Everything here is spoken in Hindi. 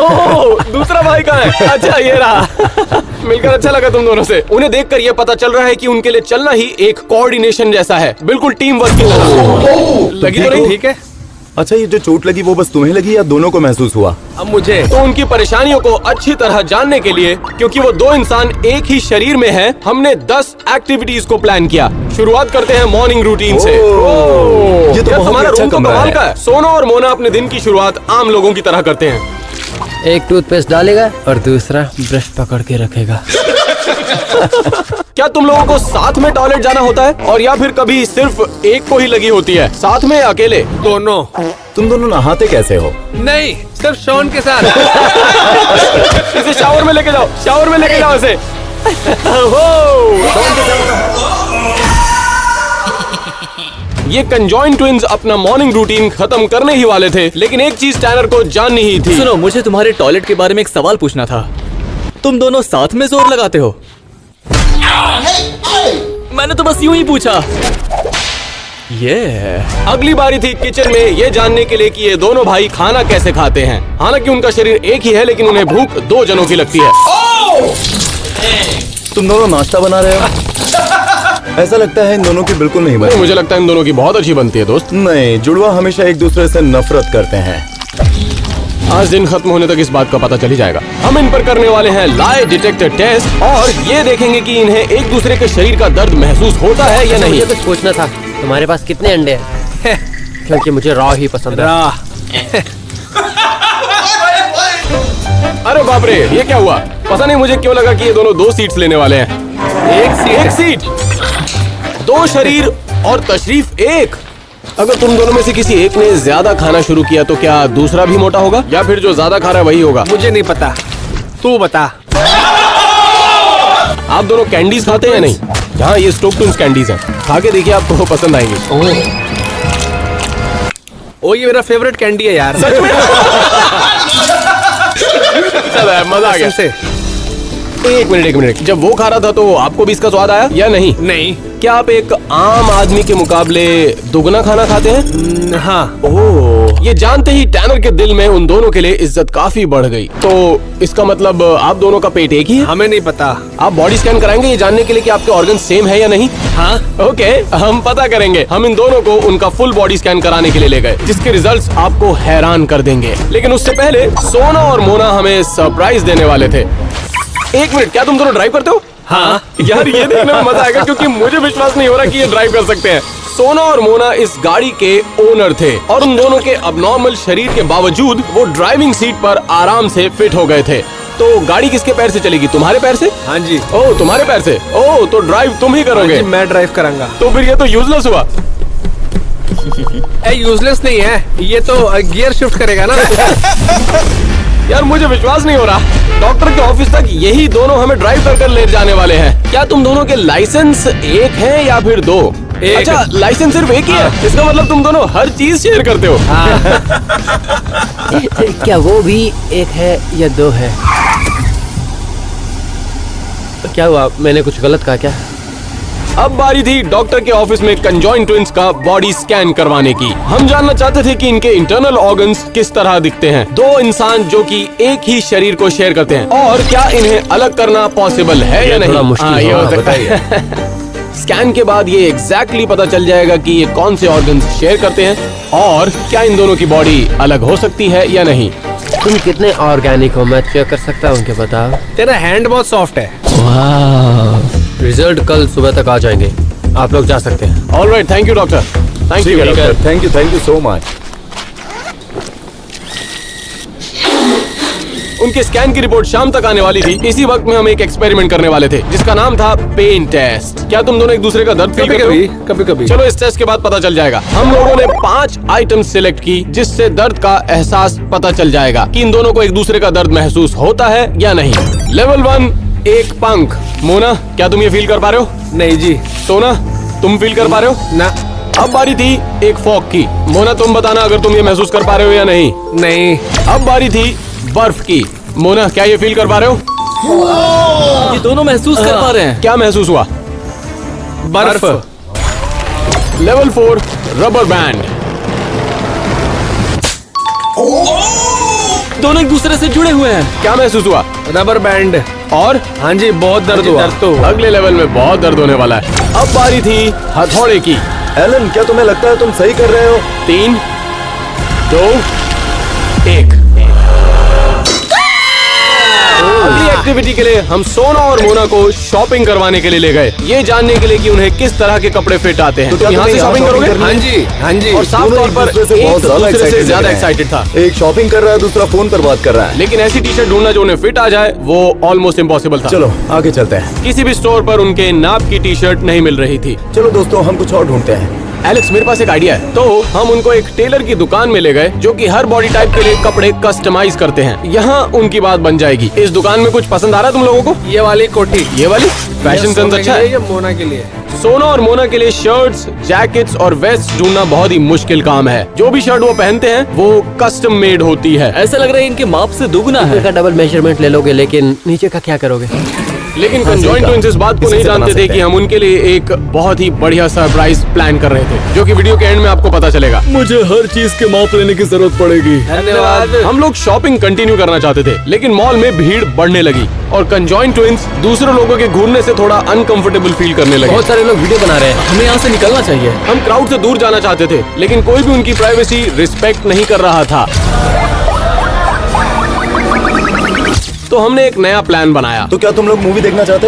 ओह, दूसरा भाई कहाँ है? अच्छा ये रहा। मिलकर अच्छा लगा तुम दोनों से। उन्हें देखकर ये पता चल रहा है कि उनके लिए चलना ही एक कोऑर्डिनेशन जैसा है, बिल्कुल टीम वर्क की तरह। लगी तो नहीं? ठीक है। अच्छा, ये जो चोट लगी वो बस तुम्हें लगी या दोनों को महसूस हुआ? अब मुझे तो उनकी परेशानियों को अच्छी तरह जानने के लिए, क्योंकि वो दो इंसान एक ही शरीर में हैं, हमने 10 एक्टिविटीज को प्लान किया। शुरुआत करते हैं मॉर्निंग रूटीन से। ये तो यार, बहुत तुम्हारा ही अच्छा रूम तो कमरा कमाल है। का है। सोना और मोना अपने दिन की शुरुआत आम लोगों की तरह करते हैं। एक टूथपेस्ट डालेगा और दूसरा ब्रश पकड़ के रखेगा। क्या तुम लोगों को साथ में टॉयलेट जाना होता है, और या फिर कभी सिर्फ एक को ही लगी होती है, साथ में या अकेले? दोनों। तुम दोनों नहाते कैसे हो? नहीं, सिर्फ शॉन के साथ। इसे शावर में लेके जाओ, शावर में लेके जाओ इसे। ये कंजॉइंट ट्विंस अपना मॉर्निंग रूटीन खत्म करने ही वाले थे, लेकिन एक चीज टैनर को जाननी ही थी। सुनो, मुझे तुम्हारे टॉयलेट के बारे में एक सवाल पूछना था। तुम दोनों साथ में जोर लगाते हो? मैंने तो बस यूं ही पूछा। अगली बारी थी किचन में ये जानने के लिए कि ये दोनों भाई खाना कैसे खाते हैं। हालांकि उनका शरीर एक ही है, लेकिन उन्हें भूख दो जनों की लगती है। तुम दोनों नाश्ता बना रहे हो? ऐसा लगता है इन दोनों की बिल्कुल नहीं बनी। मुझे लगता है इन दोनों की बहुत अच्छी बनती है दोस्त। नहीं, जुड़वा हमेशा एक दूसरे से नफरत करते हैं। आज दिन खत्म होने तक इस बात का पता चल ही जाएगा। हम इन पर करने वाले हैं लाई डिटेक्टर टेस्ट, और ये देखेंगे कि इन्हें एक दूसरे के शरीर का दर्द महसूस होता है या नहीं। मुझे कुछ पूछना था, तुम्हारे पास कितने अंडे हैं? क्योंकि मुझे रॉ ही पसंद है। अरे बाप रे, ये क्या हुआ? पता नहीं मुझे क्यों लगा कि ये दोनों 2 सीट्स लेने वाले हैं। एक सीट, 2 शरीर और तशरीफ एक। अगर तुम दोनों में से किसी एक ने ज्यादा खाना शुरू किया तो क्या दूसरा भी मोटा होगा, या फिर जो ज्यादा खा रहा है वही होगा? मुझे नहीं पता, तू बता। आप दोनों कैंडीज खाते हैं या नहीं? हाँ, ये स्टोक टून्स कैंडीज हैं। खा के देखिए, आपको पसंद आएंगी। ओ, ये मेरा फेवरेट कैंडी है यार। सच में? चलो यार, मजा आ गया। से एक मिनट, जब वो खा रहा था तो आपको भी इसका स्वाद आया या नहीं? नहीं। क्या आप एक आम आदमी के मुकाबले दुगना खाना खाते हैं? हाँ। ओह, ये जानते ही टैनर के दिल में उन दोनों के लिए इज्जत काफी बढ़ गई। तो इसका मतलब आप दोनों का पेट एक ही है? हमें नहीं पता। आप बॉडी स्कैन कराएंगे ये जानने के लिए कि आपके ऑर्गन सेम है या नहीं? हाँ। ओके, हम पता करेंगे। हम इन दोनों को उनका फुल बॉडी स्कैन कराने के लिए ले गए, जिसके रिजल्ट्स आपको हैरान कर देंगे। लेकिन उससे पहले सोना और मोना हमें सरप्राइज देने वाले थे। एक मिनट, क्या तुम दोनों ड्राइव करते हो? हाँ। यार, ये देखने में मजा आएगा, क्योंकि मुझे विश्वास नहीं हो रहा कि ये ड्राइव कर सकते हैं। सोना और मोना इस गाड़ी के ओनर थे, और उन दोनों के अबनॉर्मल शरीर के बावजूद वो ड्राइविंग सीट पर आराम से फिट हो गए थे। तो गाड़ी किसके पैर से चलेगी? तुम्हारे पैर से? हाँ जी। ओह, तुम्हारे पैर से। ओह, तो ड्राइव तुम ही करोगे? हाँ जी, मैं ड्राइव करांगा। तो फिर ये तो यूजलेस हुआ। यूजलेस नहीं है, ये तो गियर शिफ्ट करेगा ना। यार, मुझे विश्वास नहीं हो रहा। डॉक्टर के ऑफिस तक यही दोनों हमें ड्राइव कर ले जाने वाले हैं। क्या तुम दोनों के लाइसेंस एक हैं या फिर 2? एक। अच्छा, लाइसेंस सिर्फ एक ही है? इसका मतलब तुम दोनों हर चीज शेयर करते हो। क्या वो भी एक है या 2 है? क्या हुआ, मैंने कुछ गलत कहा क्या? अब बारी थी डॉक्टर के ऑफिस में कंजॉइंट ट्विंस का बॉडी स्कैन करवाने की। हम जानना चाहते थे कि इनके इंटरनल ऑर्गन्स किस तरह दिखते हैं। 2 इंसान जो कि एक ही शरीर को शेयर करते हैं, और क्या इन्हें अलग करना पॉसिबल है या नहीं? थोड़ा मुश्किल ये हो होगा, सकता है। स्कैन के बाद ये एग्जैक्टली पता चल जाएगा कि ये कौन से ऑर्गन्स शेयर करते हैं, और क्या इन दोनों की बॉडी अलग हो सकती है या नहीं। तुम कितने ऑर्गेनिक हो, मैं चेक कर सकता हूँ क्या? बताओ। तेरा हैंड बहुत सॉफ्ट है। रिजल्ट कल सुबह तक आ जाएंगे, आप लोग जा सकते हैं। Alright, thank you doctor. Thank you. Thank you so much. उनके स्कैन की रिपोर्ट शाम तक आने वाली थी। इसी वक्त में हम एक एक्सपेरिमेंट करने वाले थे, जिसका नाम था पेन टेस्ट। क्या तुम दोनों एक दूसरे का दर्द फील करते हो? कभी कभी। चलो, इस टेस्ट के बाद पता चल जाएगा। हम लोगों ने 5 आइटम सिलेक्ट की, जिससे दर्द का एहसास पता चल जाएगा कि इन दोनों को एक दूसरे का दर्द महसूस होता है या नहीं। लेवल 1, एक पंख। मोना, क्या तुम ये फील कर पा रहे हो? नहीं जी। सोना, तुम फील कर पा रहे हो? ना। अब बारी थी एक फॉग की। मोना, तुम बताना अगर तुम ये महसूस कर पा रहे हो या नहीं। नहीं। अब बारी थी बर्फ की। मोना, क्या ये फील कर पा रहे हो? ये दोनों महसूस कर पा रहे हैं। क्या महसूस हुआ? बर्फ। Level 4, rubber band. दोनों एक दूसरे से जुड़े हुए हैं। क्या महसूस हुआ? Rubber band. और हाँ जी, बहुत दर्द हुआ। दर्द तो अगले लेवल में बहुत दर्द होने वाला है। अब बारी थी हथौड़े की। एलन, क्या तुम्हें लगता है तुम सही कर रहे हो? 3, 2, 1। अगली एक्टिविटी के लिए हम सोना और मोना को शॉपिंग करवाने के लिए ले गए, ये जानने के लिए कि उन्हें किस तरह के कपड़े फिट आते हैं। तो क्या यहाँ से तुम्हें शॉपिंग यहाँ करोगे? shopping हाँ जी, हाँ जी। और साफ दोनों तौर एक पर दूसरे से एक बहुत ज्यादा दूसरे से excited ज्यादा लग रहे हैं। एक्साइटेड था। एक शॉपिंग कर रहा है, दूसरा फोन पर बात कर रहा है। लेकिन ऐसी टी शर्ट ढूंढना जो उन्हें फिट आ जाए वो ऑलमोस्ट इम्पॉसिबल था। चलो आगे चलते हैं। किसी भी स्टोर पर उनके नाप की टी शर्ट नहीं मिल रही थी। चलो दोस्तों, हम कुछ और ढूंढते हैं। एलेक्स, मेरे पास एक आइडिया है। तो हम उनको एक टेलर की दुकान में ले गए जो कि हर बॉडी टाइप के लिए कपड़े कस्टमाइज करते हैं। यहाँ उनकी बात बन जाएगी। इस दुकान में कुछ पसंद आ रहा है तुम लोगों को? ये वाली कोटी। ये वाली फैशन ये सेंस सोने अच्छा के लिए, है। ये मोना के लिए। सोना और मोना के लिए शर्ट्स, जैकेट्स और वेस्ट ढूंढना बहुत ही मुश्किल काम है। जो भी शर्ट वो पहनते हैं वो कस्टम मेड होती है। ऐसा लग रहा है इनके माप से दुगना है। का डबल मेजरमेंट ले लोगे, लेकिन नीचे का क्या करोगे? लेकिन हाँ, कंजॉइंट सही ट्विंस इस बात को इसी नहीं से बना जानते थे सकते कि हैं। हम उनके लिए एक बहुत ही बढ़िया सरप्राइज प्लान कर रहे थे, जो कि वीडियो के एंड में आपको पता चलेगा। मुझे हर चीज के माप लेने की जरूरत पड़ेगी। धन्यवाद। हम लोग शॉपिंग कंटिन्यू करना चाहते थे, लेकिन मॉल में भीड़ बढ़ने लगी और कंजॉइंट ट्विंस दूसरे लोगों के घूरने से थोड़ा अनकंफर्टेबल फील करने लगे। बहुत सारे लोग वीडियो बना रहे हैं। हमें यहाँ से निकलना चाहिए। हम क्राउड से दूर जाना चाहते थे, लेकिन कोई भी उनकी प्राइवेसी रिस्पेक्ट नहीं कर रहा था। तो हमने एक नया प्लान बनाया। तो क्या तुम लोग मूवी देखना चाहते हो?